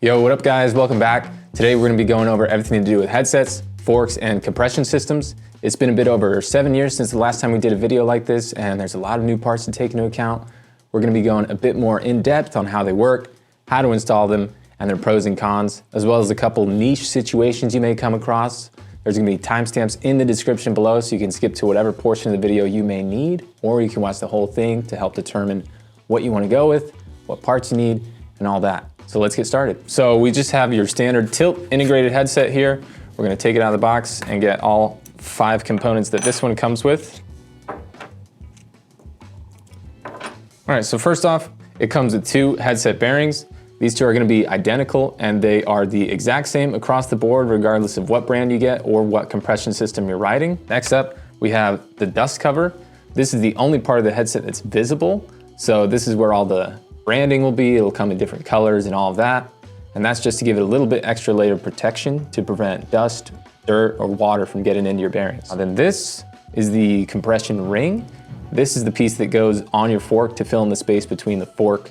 Yo, what up guys? Welcome back. Today we're gonna be going over everything to do with headsets, forks, and compression systems. It's been a bit over 7 years since the last time we did a video like this, and there's a lot of new parts to take into account. We're gonna be going a bit more in depth on how they work, how to install them, and their pros and cons, as well as a couple niche situations you may come across. There's gonna be timestamps in the description below so you can skip to whatever portion of the video you may need, or you can watch the whole thing to help determine what you wanna go with, what parts you need, and all that. So let's get started. So we just have your standard tilt integrated headset here. We're gonna take it out of the box and get all 5 components that this one comes with. All right, so first off, it comes with 2 headset bearings. These 2 are gonna be identical and they are the exact same across the board regardless of what brand you get or what compression system you're riding. Next up, we have the dust cover. This is the only part of the headset that's visible. So this is where all the branding will be. It'll come in different colors and all of that. And that's just to give it a little bit extra layer of protection to prevent dust, dirt, or water from getting into your bearings. Then this is the compression ring. This is the piece that goes on your fork to fill in the space between the fork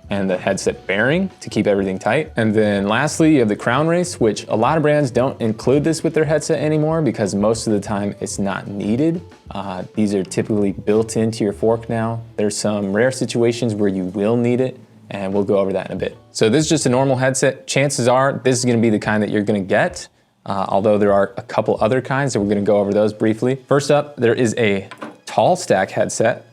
and the headset bearing to keep everything tight. And then lastly, you have the crown race, which a lot of brands don't include this with their headset anymore because most of the time it's not needed. These are typically built into your fork now. There's some rare situations where you will need it, and we'll go over that in a bit. So this is just a normal headset. Chances are this is gonna be the kind that you're gonna get, although there are a couple other kinds, and we're gonna go over those briefly. First up, there is a tall stack headset.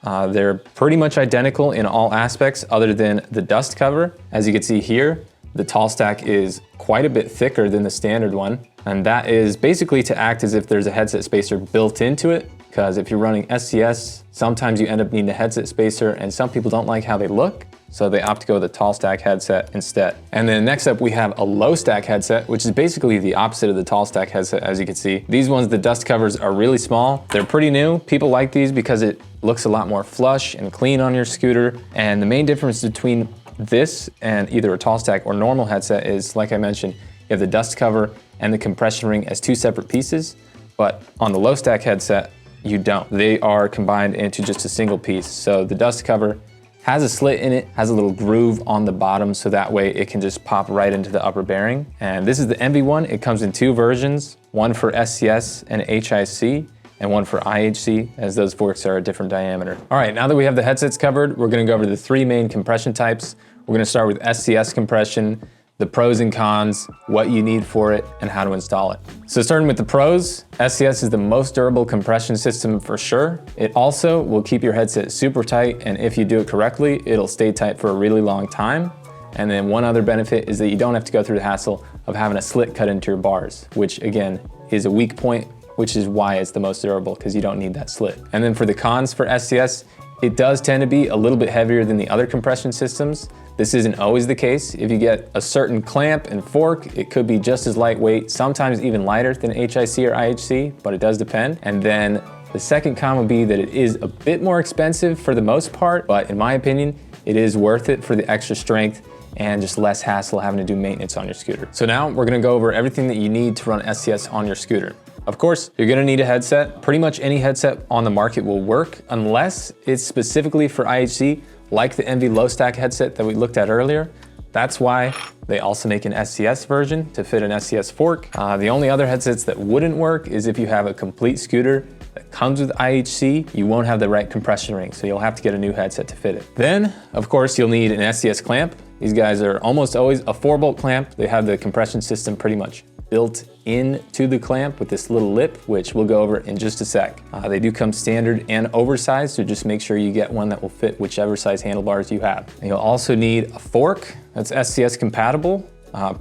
They're pretty much identical in all aspects other than the dust cover. As you can see here, the tall stack is quite a bit thicker than the standard one. And that is basically to act as if there's a headset spacer built into it. Because if you're running SCS, sometimes you end up needing a headset spacer and some people don't like how they look. So they opt to go with a tall stack headset instead. And then next up we have a low stack headset, which is basically the opposite of the tall stack headset, as you can see. These ones, the dust covers are really small. They're pretty new. People like these because it looks a lot more flush and clean on your scooter. And the main difference between this and either a tall stack or normal headset is, like I mentioned, you have the dust cover and the compression ring as 2 separate pieces. But on the low stack headset, you don't. They are combined into just a single piece. So the dust cover has a slit in it, has a little groove on the bottom, so that way it can just pop right into the upper bearing. And this is the MV one. It comes in 2 versions, one for SCS and HIC, and one for IHC, as those forks are a different diameter. All right, now that we have the headsets covered, we're gonna go over the 3 main compression types. We're gonna start with SCS compression, the pros and cons, what you need for it, and how to install it. So starting with the pros, SCS is the most durable compression system for sure. It also will keep your headset super tight, and if you do it correctly, it'll stay tight for a really long time. And then one other benefit is that you don't have to go through the hassle of having a slit cut into your bars, which again is a weak point, which is why it's the most durable, because you don't need that slit. And then for the cons for SCS, it does tend to be a little bit heavier than the other compression systems. This isn't always the case. If you get a certain clamp and fork, it could be just as lightweight, sometimes even lighter than HIC or IHC, but it does depend. And then the second con would be that it is a bit more expensive for the most part, but in my opinion, it is worth it for the extra strength and just less hassle having to do maintenance on your scooter. So now we're gonna go over everything that you need to run SCS on your scooter. Of course, you're gonna need a headset. Pretty much any headset on the market will work unless it's specifically for IHC, like the MV low stack headset that we looked at earlier. That's why they also make an SCS version to fit an SCS fork. The only other headsets that wouldn't work is if you have a complete scooter that comes with IHC, you won't have the right compression ring, so you'll have to get a new headset to fit it. Then, of course, you'll need an SCS clamp. These guys are almost always a 4-bolt clamp. They have the compression system pretty much built into the clamp with this little lip, which we'll go over in just a sec. They do come standard and oversized, so just make sure you get one that will fit whichever size handlebars you have. And you'll also need a fork that's SCS compatible.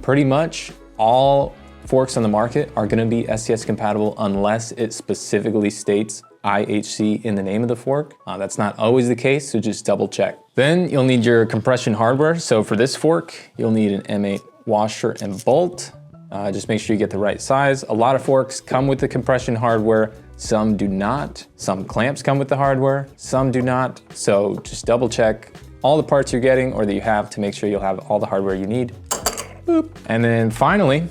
Pretty much all forks on the market are gonna be SCS compatible unless it specifically states IHC in the name of the fork. That's not always the case, so just double check. Then you'll need your compression hardware. So for this fork, you'll need an M8 washer and bolt. Just make sure you get the right size. A lot of forks come with the compression hardware, some do not. Some clamps come with the hardware, some do not. So just double check all the parts you're getting or that you have to make sure you'll have all the hardware you need. Boop. And then finally,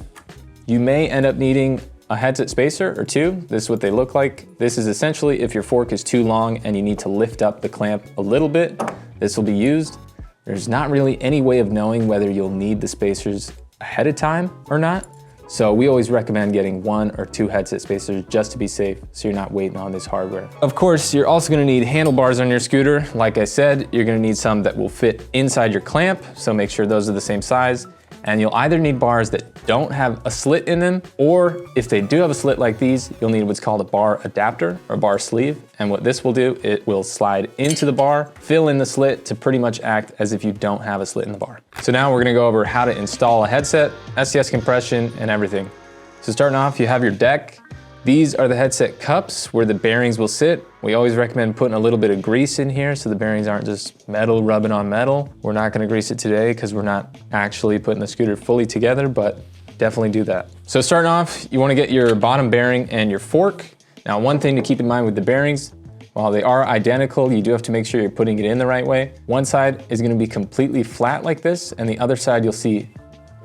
you may end up needing a headset spacer or 2. This is what they look like. This is essentially if your fork is too long and you need to lift up the clamp a little bit, this will be used. there's not really any way of knowing whether you'll need the spacers ahead of time or not. So we always recommend getting 1 or 2 headset spacers just to be safe, so you're not waiting on this hardware. Of course, you're also gonna need handlebars on your scooter. Like I said, you're gonna need some that will fit inside your clamp, so make sure those are the same size. And you'll either need bars that don't have a slit in them, or if they do have a slit like these, you'll need what's called a bar adapter or bar sleeve. And what this will do, it will slide into the bar, fill in the slit to pretty much act as if you don't have a slit in the bar. So now we're gonna go over how to install a headset, SCS compression, and everything. So starting off, you have your deck. These are the headset cups where the bearings will sit. We always recommend putting a little bit of grease in here so the bearings aren't just metal rubbing on metal. We're not gonna grease it today because we're not actually putting the scooter fully together, but definitely do that. So starting off, you wanna get your bottom bearing and your fork. Now, one thing to keep in mind with the bearings, while they are identical, you do have to make sure you're putting it in the right way. One side is gonna be completely flat like this, and the other side you'll see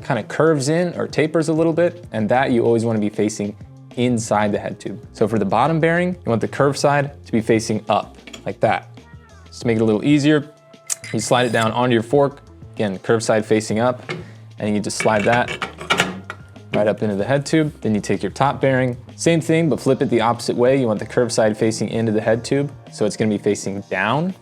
kind of curves in or tapers a little bit, and that you always wanna be facing inside the head tube. So for the bottom bearing, you want the curved side to be facing up, like that. Just to make it a little easier, you slide it down onto your fork, again, curved side facing up, and you just slide that right up into the head tube. Then you take your top bearing, same thing, but flip it the opposite way. You want the curved side facing into the head tube, so it's gonna be facing down.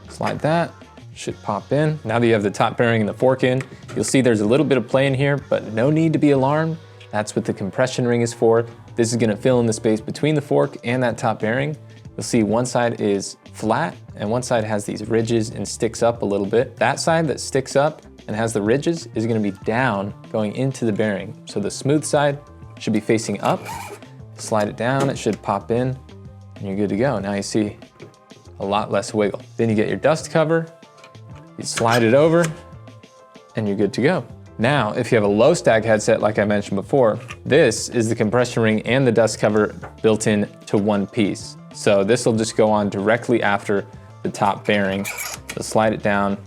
Slide that, should pop in. Now that you have the top bearing and the fork in, you'll see there's a little bit of play in here, but no need to be alarmed. That's what the compression ring is for. This is gonna fill in the space between the fork and that top bearing. You'll see one side is flat and one side has these ridges and sticks up a little bit. That side that sticks up and has the ridges is gonna be down going into the bearing. So the smooth side should be facing up. Slide it down, it should pop in and you're good to go. Now you see a lot less wiggle. Then you get your dust cover, you slide it over and you're good to go. Now, if you have a low stack headset, like I mentioned before, this is the compression ring and the dust cover built in to one piece. So this will just go on directly after the top bearing. So slide it down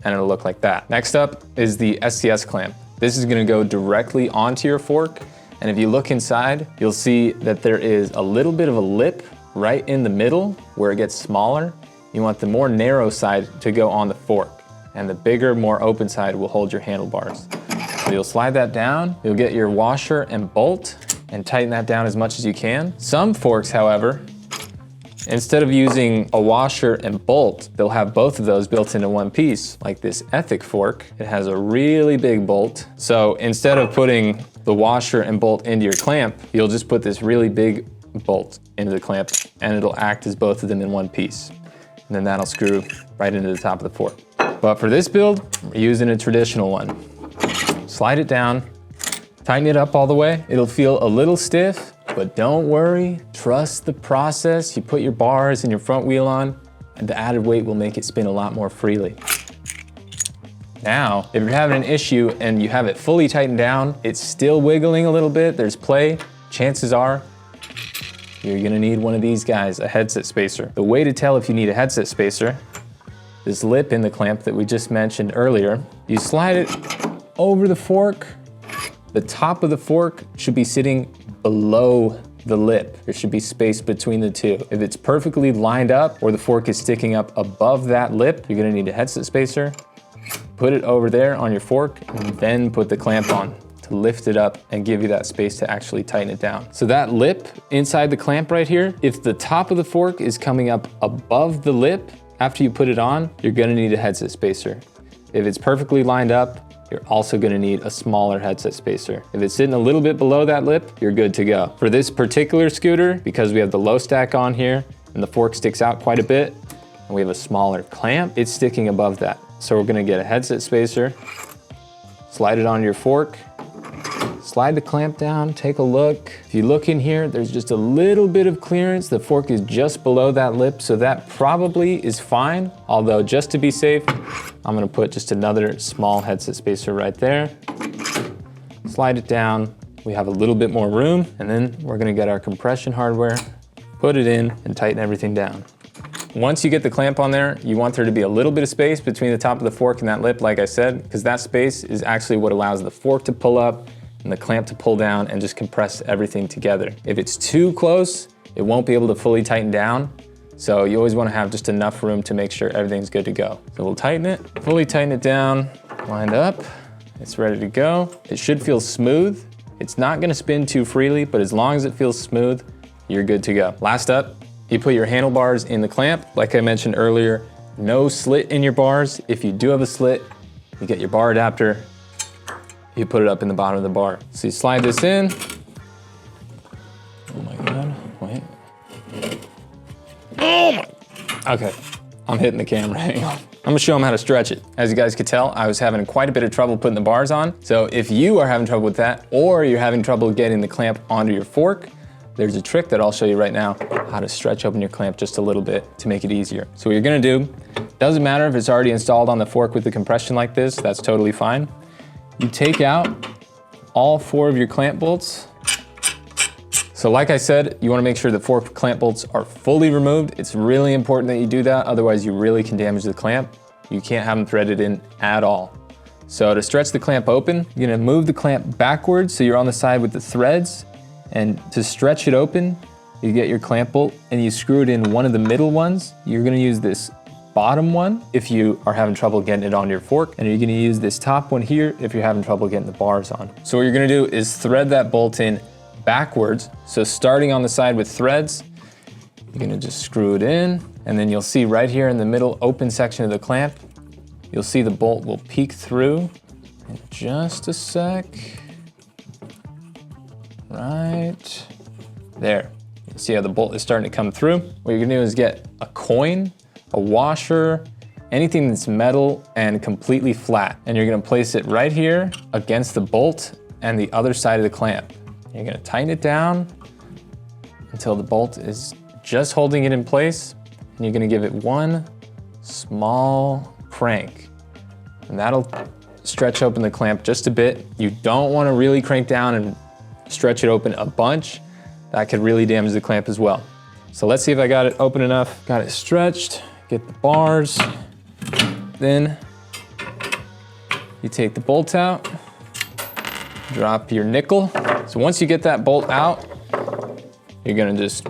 and it'll look like that. Next up is the SCS clamp. This is gonna go directly onto your fork. And if you look inside, you'll see that there is a little bit of a lip right in the middle where it gets smaller. You want the more narrow side to go on the fork, and the bigger, more open side will hold your handlebars. So you'll slide that down, you'll get your washer and bolt and tighten that down as much as you can. Some forks, however, instead of using a washer and bolt, they'll have both of those built into one piece, like this Ethic fork. It has a really big bolt. So instead of putting the washer and bolt into your clamp, you'll just put this really big bolt into the clamp and it'll act as both of them in one piece. And then that'll screw right into the top of the fork. But for this build, we're using a traditional one. Slide it down, tighten it up all the way. It'll feel a little stiff, but don't worry, trust the process. You put your bars and your front wheel on, and the added weight will make it spin a lot more freely. Now, if you're having an issue and you have it fully tightened down, it's still wiggling a little bit, there's play, chances are you're gonna need one of these guys, a headset spacer. The way to tell if you need a headset spacer, this lip in the clamp that we just mentioned earlier, you slide it over the fork. The top of the fork should be sitting below the lip. There should be space between the two. If it's perfectly lined up or the fork is sticking up above that lip, you're gonna need a headset spacer. Put it over there on your fork and then put the clamp on to lift it up and give you that space to actually tighten it down. So that lip inside the clamp right here, if the top of the fork is coming up above the lip after you put it on, you're gonna need a headset spacer. If it's perfectly lined up, you're also gonna need a smaller headset spacer. If it's sitting a little bit below that lip, you're good to go. For this particular scooter, because we have the low stack on here and the fork sticks out quite a bit, and we have a smaller clamp, it's sticking above that. So we're gonna get a headset spacer, slide it onto your fork, slide the clamp down, take a look. If you look in here, there's just a little bit of clearance. The fork is just below that lip, so that probably is fine. Although just to be safe, I'm gonna put just another small headset spacer right there. Slide it down. We have a little bit more room, and then we're gonna get our compression hardware, put it in, and tighten everything down. Once you get the clamp on there, you want there to be a little bit of space between the top of the fork and that lip, like I said, because that space is actually what allows the fork to pull up and the clamp to pull down and just compress everything together. If it's too close, it won't be able to fully tighten down. So you always want to have just enough room to make sure everything's good to go. So we'll tighten it, fully tighten it down, lined up. It's ready to go. It should feel smooth. It's not going to spin too freely, but as long as it feels smooth, you're good to go. Last up, you put your handlebars in the clamp. Like I mentioned earlier, no slit in your bars. If you do have a slit, you get your bar adapter, you put it up in the bottom of the bar. So you slide this in. Oh my God, wait. Oh my, okay. I'm hitting the camera, hang on. I'm gonna show them how to stretch it. As you guys could tell, I was having quite a bit of trouble putting the bars on. So if you are having trouble with that, or you're having trouble getting the clamp onto your fork, there's a trick that I'll show you right now, how to stretch open your clamp just a little bit to make it easier. So what you're gonna do, doesn't matter if it's already installed on the fork with the compression like this, that's totally fine. You take out all 4 of your clamp bolts. So like I said, you wanna make sure the 4 clamp bolts are fully removed. It's really important that you do that, otherwise you really can damage the clamp. You can't have them threaded in at all. So to stretch the clamp open, you're gonna move the clamp backwards so you're on the side with the threads, and to stretch it open, you get your clamp bolt and you screw it in one of the middle ones. You're gonna use this bottom one if you are having trouble getting it on your fork, and you're gonna use this top one here if you're having trouble getting the bars on. So what you're gonna do is thread that bolt in backwards. So starting on the side with threads, you're gonna just screw it in, and then you'll see right here in the middle open section of the clamp, you'll see the bolt will peek through in just a sec. Right there. You see how the bolt is starting to come through? What you're gonna do is get a coin, a washer, anything that's metal and completely flat. And you're gonna place it right here against the bolt and the other side of the clamp. You're gonna tighten it down until the bolt is just holding it in place. And you're gonna give it one small crank. And that'll stretch open the clamp just a bit. You don't wanna really crank down and stretch it open a bunch. That could really damage the clamp as well. So let's see if I got it open enough. Got it stretched, get the bars. Then you take the bolt out, drop your nickel. So once you get that bolt out, you're gonna just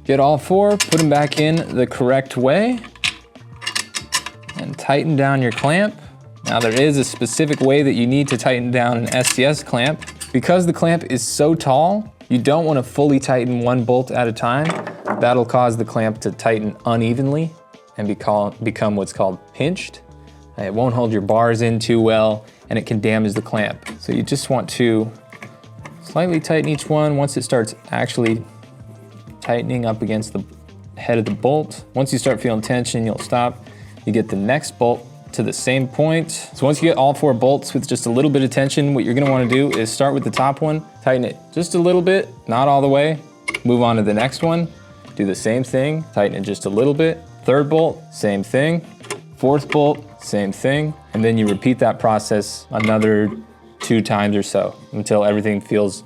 get all 4, put them back in the correct way, and tighten down your clamp. Now there is a specific way that you need to tighten down an SCS clamp. Because the clamp is so tall, you don't want to fully tighten one bolt at a time. That'll cause the clamp to tighten unevenly and become what's called pinched. It won't hold your bars in too well, and it can damage the clamp. So you just want to slightly tighten each one. Once it starts actually tightening up against the head of the bolt, once you start feeling tension, you'll stop. You get the next bolt to the same point. So once you get all 4 bolts with just a little bit of tension, what you're gonna wanna do is start with the top one, tighten it just a little bit, not all the way, move on to the next one, do the same thing, tighten it just a little bit, 3rd bolt, same thing, 4th bolt, same thing, and then you repeat that process another 2 times or so until everything feels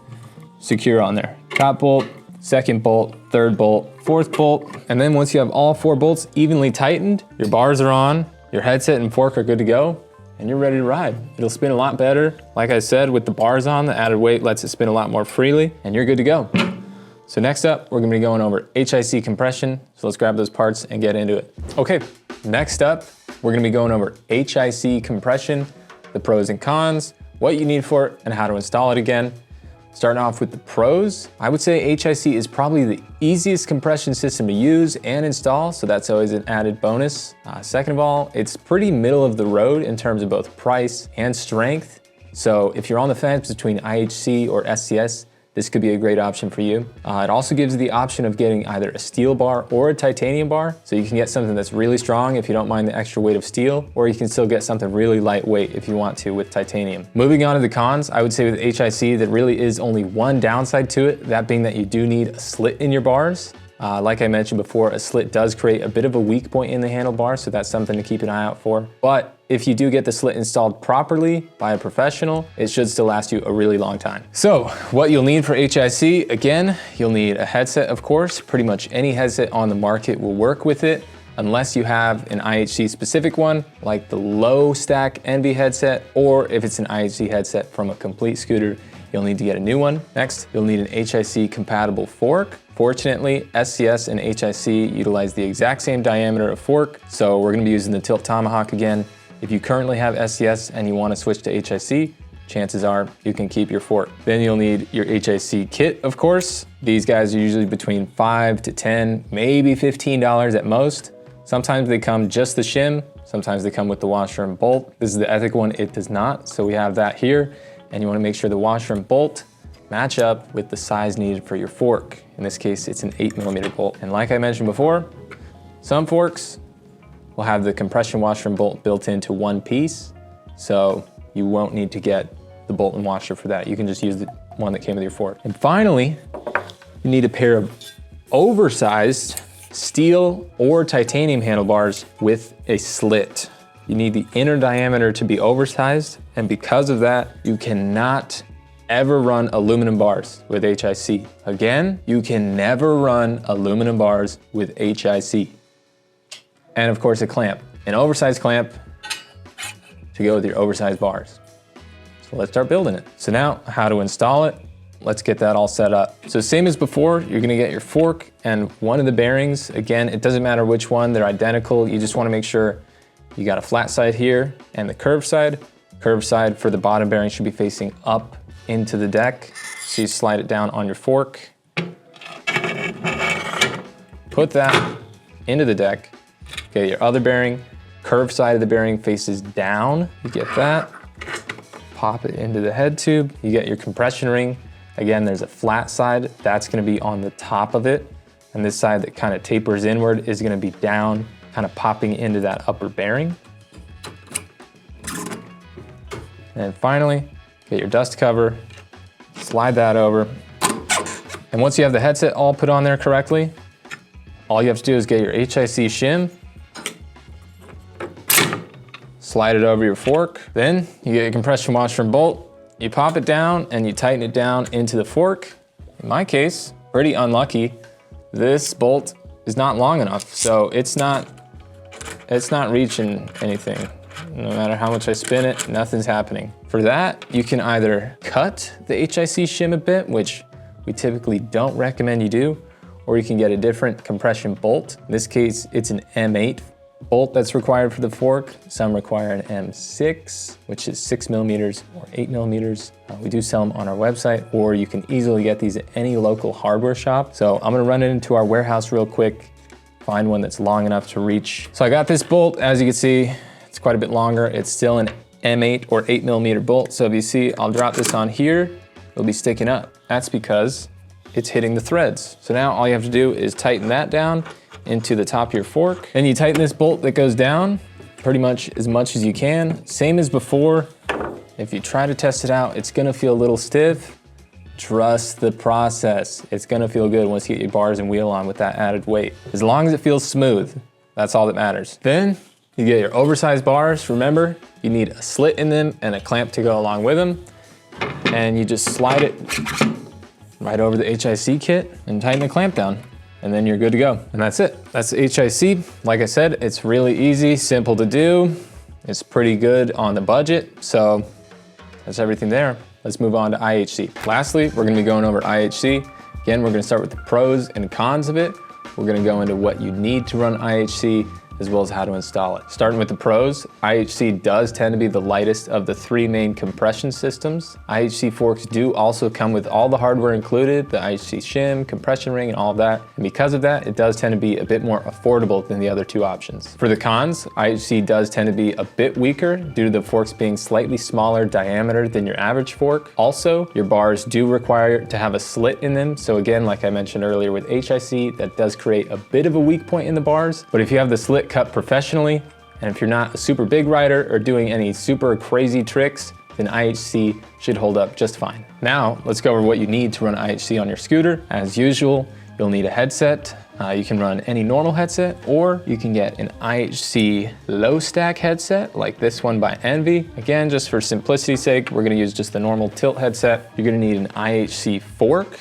secure on there. Top bolt, 2nd bolt, 3rd bolt, 4th bolt, and then once you have all 4 bolts evenly tightened, your bars are on, your headset and fork are good to go, and you're ready to ride. It'll spin a lot better. Like I said, with the bars on, the added weight lets it spin a lot more freely, and you're good to go. So next up, we're gonna be going over HIC compression. So let's grab those parts and get into it. Okay, next up, we're gonna be going over HIC compression, the pros and cons, what you need for it, and how to install it again. Starting off with the pros, I would say HIC is probably the easiest compression system to use and install, so that's always an added bonus. Second of all, it's pretty middle of the road in terms of both price and strength. So if you're on the fence between IHC or SCS, this could be a great option for you. It also gives you the option of getting either a steel bar or a titanium bar. So you can get something that's really strong if you don't mind the extra weight of steel, or you can still get something really lightweight if you want to with titanium. Moving on to the cons, I would say with HIC, there really is only one downside to it, that being that you do need a slit in your bars. Like I mentioned before, a slit does create a bit of a weak point in the handlebar, so that's something to keep an eye out for. But if you do get the slit installed properly by a professional, it should still last you a really long time. So what you'll need for HIC, again, you'll need a headset, of course. Pretty much any headset on the market will work with it, unless you have an IHC specific one, like the low stack NV headset, or if it's an IHC headset from a complete scooter, you'll need to get a new one. Next, you'll need an HIC compatible fork Fortunately, SCS and HIC utilize the exact same diameter of fork, so we're gonna be using the tilt tomahawk again. If you currently have SCS and you wanna switch to HIC, chances are you can keep your fork. Then you'll need your HIC kit, of course. These guys are usually between $5 to $10, maybe $15 at most. Sometimes they come just the shim, sometimes they come with the washer and bolt. This is the Ethic one, it does not, so we have that here. And you wanna make sure the washer and bolt match up with the size needed for your fork. In this case, it's an 8mm bolt. And like I mentioned before, some forks will have the compression washer and bolt built into one piece, so you won't need to get the bolt and washer for that. You can just use the one that came with your fork. And finally, you need a pair of oversized steel or titanium handlebars with a slit. You need the inner diameter to be oversized, and because of that, you cannot ever run aluminum bars with HIC. Again, you can never run aluminum bars with HIC. And of course, a clamp, an oversized clamp to go with your oversized bars. So let's start building it. So now, how to install it? Let's get that all set up. So same as before, you're gonna get your fork and one of the bearings. Again, it doesn't matter which one, they're identical. You just wanna make sure you got a flat side here and the curved side. Curved side for the bottom bearing should be facing up into the deck. So you slide it down on your fork. Put that into the deck. Get your other bearing. Curved side of the bearing faces down. You get that. Pop it into the head tube. You get your compression ring. Again, there's a flat side. That's gonna be on the top of it. And this side that kind of tapers inward is gonna be down, kind of popping into that upper bearing. And finally, get your dust cover, slide that over. And once you have the headset all put on there correctly, all you have to do is get your HIC shim, slide it over your fork. Then you get your compression washer and bolt, you pop it down and you tighten it down into the fork. In my case, pretty unlucky, this bolt is not long enough, so it's not reaching anything. No matter how much I spin it, nothing's happening. For that, you can either cut the HIC shim a bit, which we typically don't recommend you do, or you can get a different compression bolt. In this case, it's an M8 bolt that's required for the fork. Some require an M6, which is 6mm or 8mm. We do sell them on our website, or you can easily get these at any local hardware shop. So I'm gonna run it into our warehouse real quick, find one that's long enough to reach. So I got this bolt, as you can see, it's quite a bit longer. It's still an M8 or 8mm bolt. So if you see, I'll drop this on here, it'll be sticking up. That's because it's hitting the threads. So now all you have to do is tighten that down into the top of your fork. Then you tighten this bolt that goes down pretty much as you can. Same as before. If you try to test it out, it's gonna feel a little stiff. Trust the process. It's gonna feel good once you get your bars and wheel on with that added weight. As long as it feels smooth, that's all that matters. Then you get your oversized bars. Remember, you need a slit in them and a clamp to go along with them. And you just slide it right over the HIC kit and tighten the clamp down. And then you're good to go. And that's it. That's HIC. Like I said, it's really easy, simple to do. It's pretty good on the budget. So that's everything there. Let's move on to IHC. Lastly, we're gonna be going over IHC. Again, we're gonna start with the pros and cons of it. We're gonna go into what you need to run IHC, as well as how to install it. Starting with the pros, IHC does tend to be the lightest of the three main compression systems. IHC forks do also come with all the hardware included, the IHC shim, compression ring, and all of that. And because of that, it does tend to be a bit more affordable than the other two options. For the cons, IHC does tend to be a bit weaker due to the forks being slightly smaller diameter than your average fork. Also, your bars do require to have a slit in them. So again, like I mentioned earlier with HIC, that does create a bit of a weak point in the bars. But if you have the slit cut professionally, and if you're not a super big rider or doing any super crazy tricks, then IHC should hold up just fine. Now, let's go over what you need to run IHC on your scooter. As usual, you'll need a headset. You can run any normal headset, or you can get an IHC low stack headset like this one by Envy. Again, just for simplicity's sake, we're gonna use just the normal tilt headset. You're gonna need an IHC fork.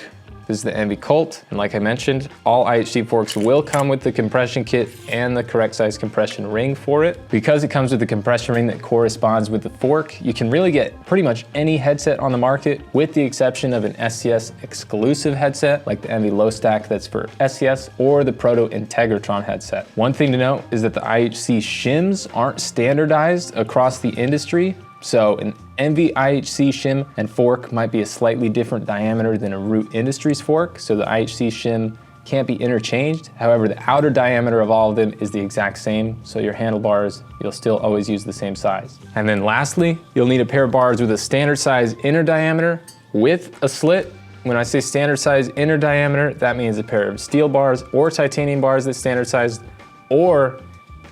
This is the Envy Colt, and like I mentioned, all IHC forks will come with the compression kit and the correct size compression ring for it. Because it comes with the compression ring that corresponds with the fork, you can really get pretty much any headset on the market, with the exception of an SCS exclusive headset, like the Envy Low Stack that's for SCS, or the Proto Integratron headset. One thing to note is that the IHC shims aren't standardized across the industry. So an Envy IHC shim and fork might be a slightly different diameter than a Root Industries fork, so the IHC shim can't be interchanged. However, the outer diameter of all of them is the exact same, so your handlebars, you'll still always use the same size. And then lastly, you'll need a pair of bars with a standard size inner diameter with a slit. When I say standard size inner diameter, that means a pair of steel bars or titanium bars that's standard sized, or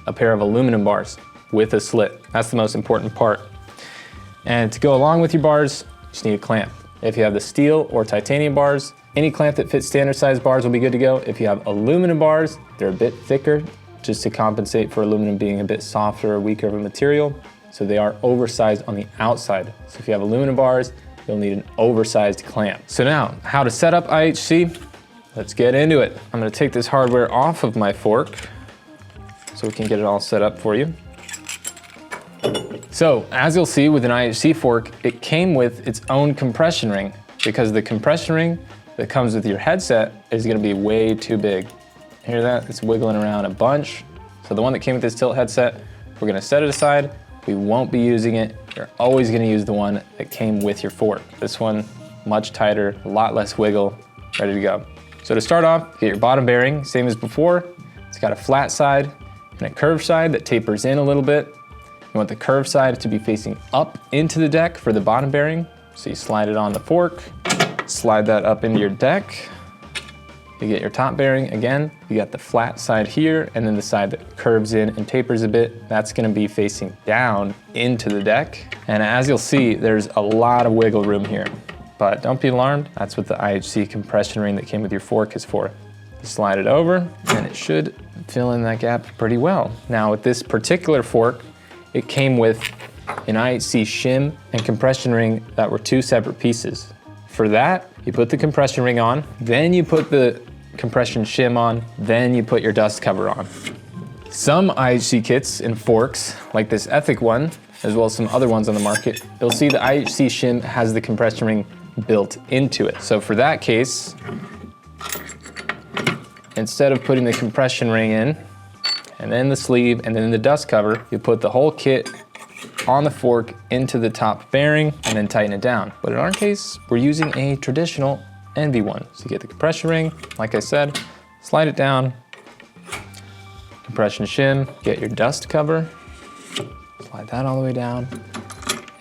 a pair of aluminum bars with a slit. That's the most important part. And to go along with your bars, you just need a clamp. If you have the steel or titanium bars, any clamp that fits standard size bars will be good to go. If you have aluminum bars, they're a bit thicker, just to compensate for aluminum being a bit softer or weaker of a material. So they are oversized on the outside. So if you have aluminum bars, you'll need an oversized clamp. So now, how to set up IHC? Let's get into it. I'm gonna take this hardware off of my fork so we can get it all set up for you. So, as you'll see with an IHC fork, it came with its own compression ring, because the compression ring that comes with your headset is gonna be way too big. Hear that? It's wiggling around a bunch. So the one that came with this tilt headset, we're gonna set it aside. We won't be using it. You're always gonna use the one that came with your fork. This one, much tighter, a lot less wiggle, ready to go. So to start off, get your bottom bearing, same as before. It's got a flat side and a curved side that tapers in a little bit. You want the curved side to be facing up into the deck for the bottom bearing. So you slide it on the fork, slide that up into your deck. You get your top bearing again. You got the flat side here, and then the side that curves in and tapers a bit. That's gonna be facing down into the deck. And as you'll see, there's a lot of wiggle room here. But don't be alarmed, that's what the IHC compression ring that came with your fork is for. You slide it over, and it should fill in that gap pretty well. Now with this particular fork, it came with an IHC shim and compression ring that were two separate pieces. For that, you put the compression ring on, then you put the compression shim on, then you put your dust cover on. Some IHC kits and forks, like this Ethic one, as well as some other ones on the market, you'll see the IHC shim has the compression ring built into it. So for that case, instead of putting the compression ring in, and then the sleeve, and then the dust cover, you put the whole kit on the fork into the top bearing and then tighten it down. But in our case, we're using a traditional Envy one. So you get the compression ring, like I said, slide it down, compression shim, get your dust cover, slide that all the way down,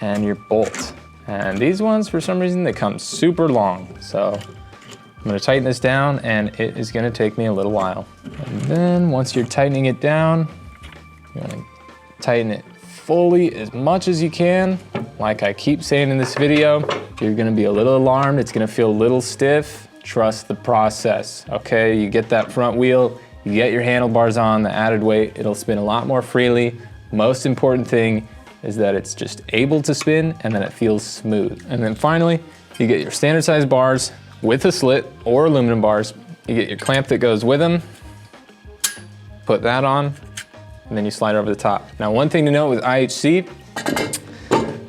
and your bolt. And these ones, for some reason, they come super long. So I'm gonna tighten this down, and it is gonna take me a little while. And then once you're tightening it down, you wanna tighten it fully as much as you can. Like I keep saying in this video, you're gonna be a little alarmed, it's gonna feel a little stiff. Trust the process, okay? You get that front wheel, you get your handlebars on, the added weight, it'll spin a lot more freely. Most important thing is that it's just able to spin and that it feels smooth. And then finally, you get your standard size bars with a slit or aluminum bars. You get your clamp that goes with them, put that on, and then you slide it over the top. Now, one thing to note with IHC,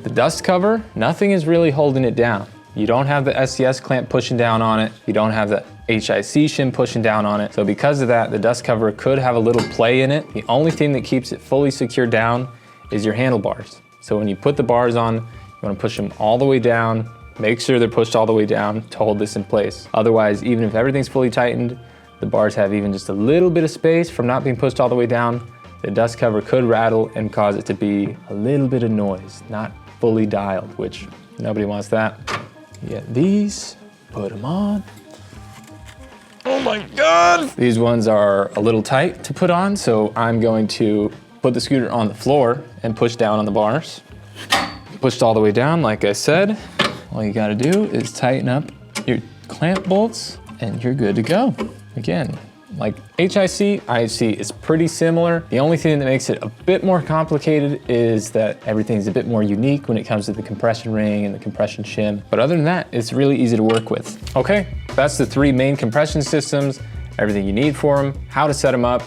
the dust cover, nothing is really holding it down. You don't have the SCS clamp pushing down on it. You don't have the HIC shim pushing down on it. So because of that, the dust cover could have a little play in it. The only thing that keeps it fully secured down is your handlebars. So when you put the bars on, you wanna push them all the way down. Make sure they're pushed all the way down to hold this in place. Otherwise, even if everything's fully tightened, the bars have even just a little bit of space from not being pushed all the way down, the dust cover could rattle and cause it to be a little bit of noise, not fully dialed, which nobody wants that. You get these, put them on. Oh my God! These ones are a little tight to put on, so I'm going to put the scooter on the floor and push down on the bars. Pushed all the way down, like I said. All you gotta do is tighten up your clamp bolts and you're good to go. Again, like HIC, IHC is pretty similar. The only thing that makes it a bit more complicated is that everything's a bit more unique when it comes to the compression ring and the compression shim. But other than that, it's really easy to work with. Okay, That's the 3 main compression systems, everything you need for them, how to set them up,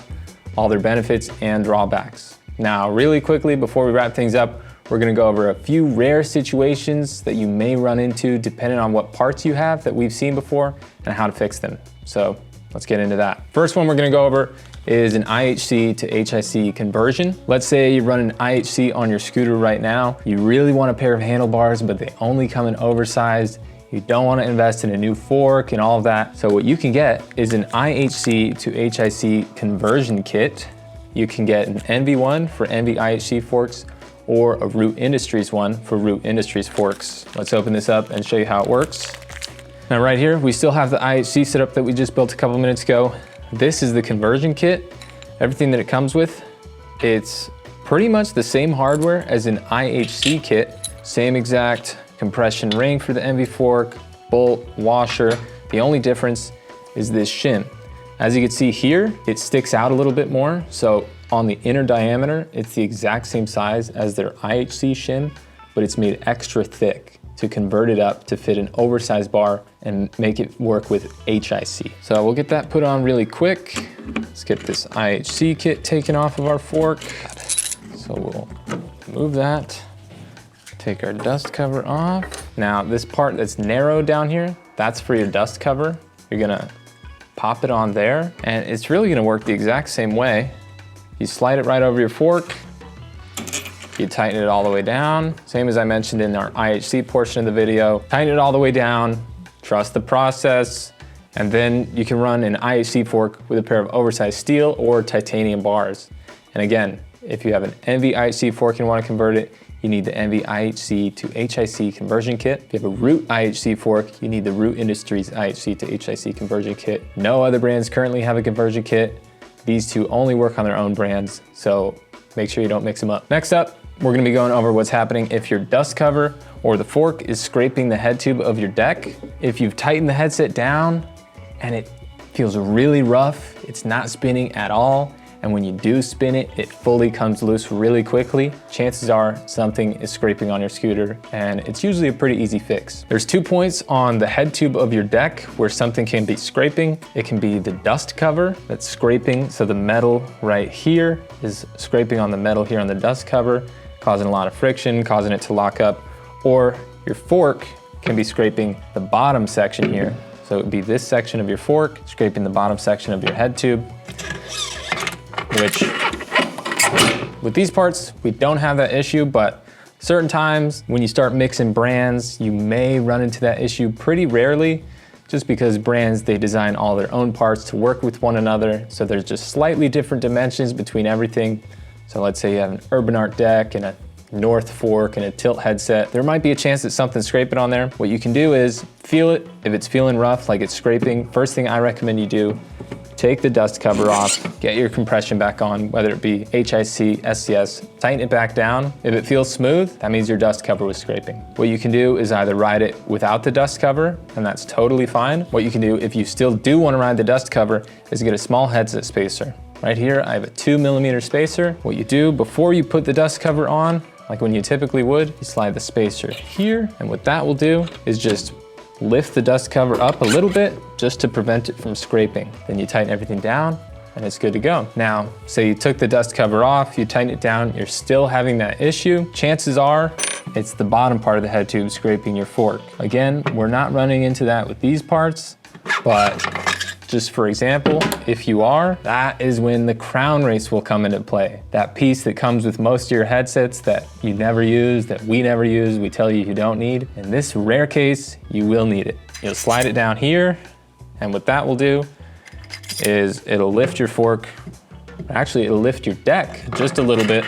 all their benefits and drawbacks. Now, really quickly, before we wrap things up, we're gonna go over a few rare situations that you may run into depending on what parts you have that we've seen before and how to fix them. So let's get into that. First one we're gonna go over is an IHC to HIC conversion. Let's say you run an IHC on your scooter right now. You really want a pair of handlebars, but they only come in oversized. You don't want to invest in a new fork and all of that. So what you can get is an IHC to HIC conversion kit. You can get an NV one for NV IHC forks or a Root Industries one for Root Industries forks. Let's open this up and show you how it works. Now right here, we still have the IHC setup that we just built a couple minutes ago. This is the conversion kit. Everything that it comes with, it's pretty much the same hardware as an IHC kit. Same exact compression ring for the NV fork, bolt, washer. The only difference is this shim. As you can see here, it sticks out a little bit more. So on the inner diameter, it's the exact same size as their IHC shim, but it's made extra thick to convert it up to fit an oversized bar and make it work with HIC. So we'll get that put on really quick. Let's get this IHC kit taken off of our fork. So we'll move that, take our dust cover off. Now this part that's narrow down here, that's for your dust cover. You're gonna pop it on there and it's really gonna work the exact same way. You slide it right over your fork, you tighten it all the way down. Same as I mentioned in our IHC portion of the video. Tighten it all the way down, trust the process, and then you can run an IHC fork with a pair of oversized steel or titanium bars. And again, if you have an NV IHC fork and want to convert it, you need the NV IHC to HIC conversion kit. If you have a Root IHC fork, you need the Root Industries IHC to HIC conversion kit. No other brands currently have a conversion kit. These two only work on their own brands, so make sure you don't mix them up. Next up, we're gonna be going over what's happening if your dust cover or the fork is scraping the head tube of your deck. If you've tightened the headset down and it feels really rough, it's not spinning at all, and when you do spin it, it fully comes loose really quickly, chances are something is scraping on your scooter, and it's usually a pretty easy fix. There's 2 points on the head tube of your deck where something can be scraping. It can be the dust cover that's scraping, so the metal right here is scraping on the metal here on the dust cover, causing a lot of friction, causing it to lock up, or your fork can be scraping the bottom section here. So it would be this section of your fork, scraping the bottom section of your head tube, which with these parts, we don't have that issue, but certain times when you start mixing brands, you may run into that issue pretty rarely, just because brands, they design all their own parts to work with one another. So there's just slightly different dimensions between everything. So let's say you have an Urban Art deck and a North fork and a tilt headset. There might be a chance that something's scraping on there. What you can do is feel it. If it's feeling rough, like it's scraping, first thing I recommend you do, take the dust cover off, get your compression back on, whether it be HIC, SCS, tighten it back down. If it feels smooth, that means your dust cover was scraping. What you can do is either ride it without the dust cover, and that's totally fine. What you can do if you still do want to ride the dust cover is get a small headset spacer. Right here, I have a 2mm spacer. What you do before you put the dust cover on, like when you typically would, you slide the spacer here, and what that will do is just lift the dust cover up a little bit just to prevent it from scraping. Then you tighten everything down and it's good to go. Now, say you took the dust cover off, you tighten it down, you're still having that issue, chances are it's the bottom part of the head tube scraping your fork. Again, we're not running into that with these parts, but just for example, if you are, that is when the crown race will come into play. That piece that comes with most of your headsets that you never use, that we never use, we tell you you don't need. In this rare case, you will need it. You'll slide it down here, and what that will do is it'll lift your fork. Actually, it'll lift your deck just a little bit.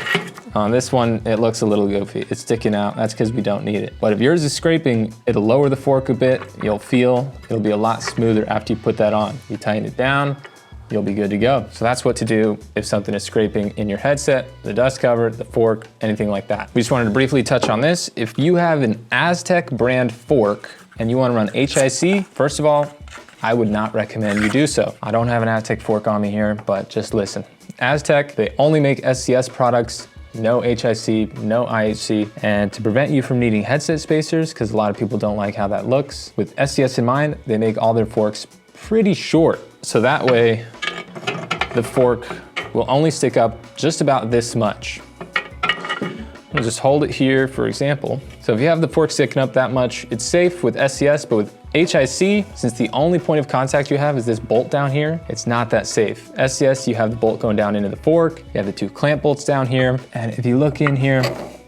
On this one, it looks a little goofy. It's sticking out, that's because we don't need it. But if yours is scraping, it'll lower the fork a bit. You'll feel it'll be a lot smoother after you put that on. You tighten it down, you'll be good to go. So that's what to do if something is scraping in your headset, the dust cover, the fork, anything like that. We just wanted to briefly touch on this. If you have an Aztek brand fork and you want to run HIC, first of all, I would not recommend you do so. I don't have an Aztek fork on me here, but just listen. Aztek, they only make SCS products. no HIC, no IHC. And to prevent you from needing headset spacers, because a lot of people don't like how that looks, with SCS in mind, they make all their forks pretty short. So that way, the fork will only stick up just about this much. I'll just hold it here, for example. So if you have the fork sticking up that much, it's safe with SCS, but with HIC, since the only point of contact you have is this bolt down here, it's not that safe. SCS, you have the bolt going down into the fork, you have the 2 clamp bolts down here, and if you look in here,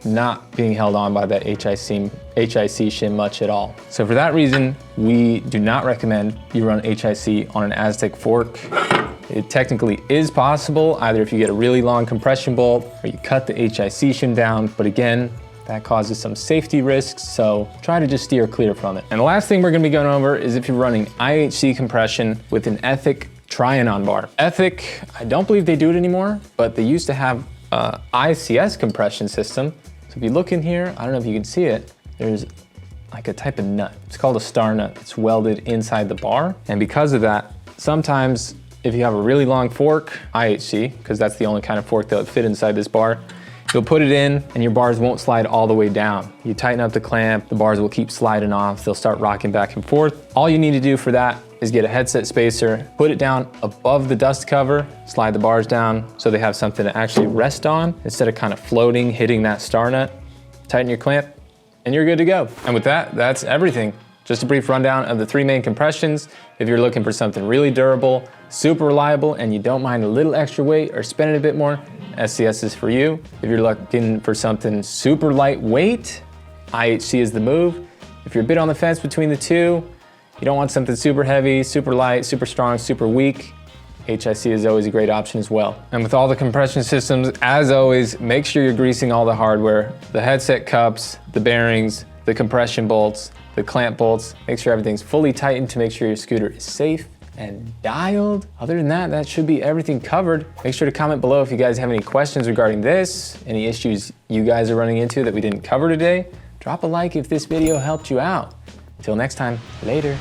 not being held on by that HIC shim much at all. So for that reason, we do not recommend you run HIC on an Aztek fork. It technically is possible, either if you get a really long compression bolt or you cut the HIC shim down, but again, that causes some safety risks, so try to just steer clear from it. And the last thing we're gonna be going over is if you're running IHC compression with an Ethic Trianon bar. Ethic, I don't believe they do it anymore, but they used to have a ICS compression system. So if you look in here, I don't know if you can see it, there's like a type of nut. It's called a star nut. It's welded inside the bar. And because of that, sometimes if you have a really long fork, IHC, because that's the only kind of fork that would fit inside this bar, you'll put it in and your bars won't slide all the way down. You tighten up the clamp, the bars will keep sliding off, they'll start rocking back and forth. All you need to do for that is get a headset spacer, put it down above the dust cover, slide the bars down so they have something to actually rest on instead of kind of floating, hitting that star nut. Tighten your clamp and you're good to go. And with that, that's everything. Just a brief rundown of the 3 main compressions. If you're looking for something really durable, super reliable, and you don't mind a little extra weight or spending a bit more, SCS is for you. If you're looking for something super lightweight, IHC is the move. If you're a bit on the fence between the two, you don't want something super heavy, super light, super strong, super weak, HIC is always a great option as well. And with all the compression systems, as always, make sure you're greasing all the hardware, the headset cups, the bearings, the compression bolts, the clamp bolts. Make sure everything's fully tightened to make sure your scooter is safe and dialed. Other than that, that should be everything covered. Make sure to comment below if you guys have any questions regarding this, any issues you guys are running into that we didn't cover today. Drop a like if this video helped you out. Till next time, later.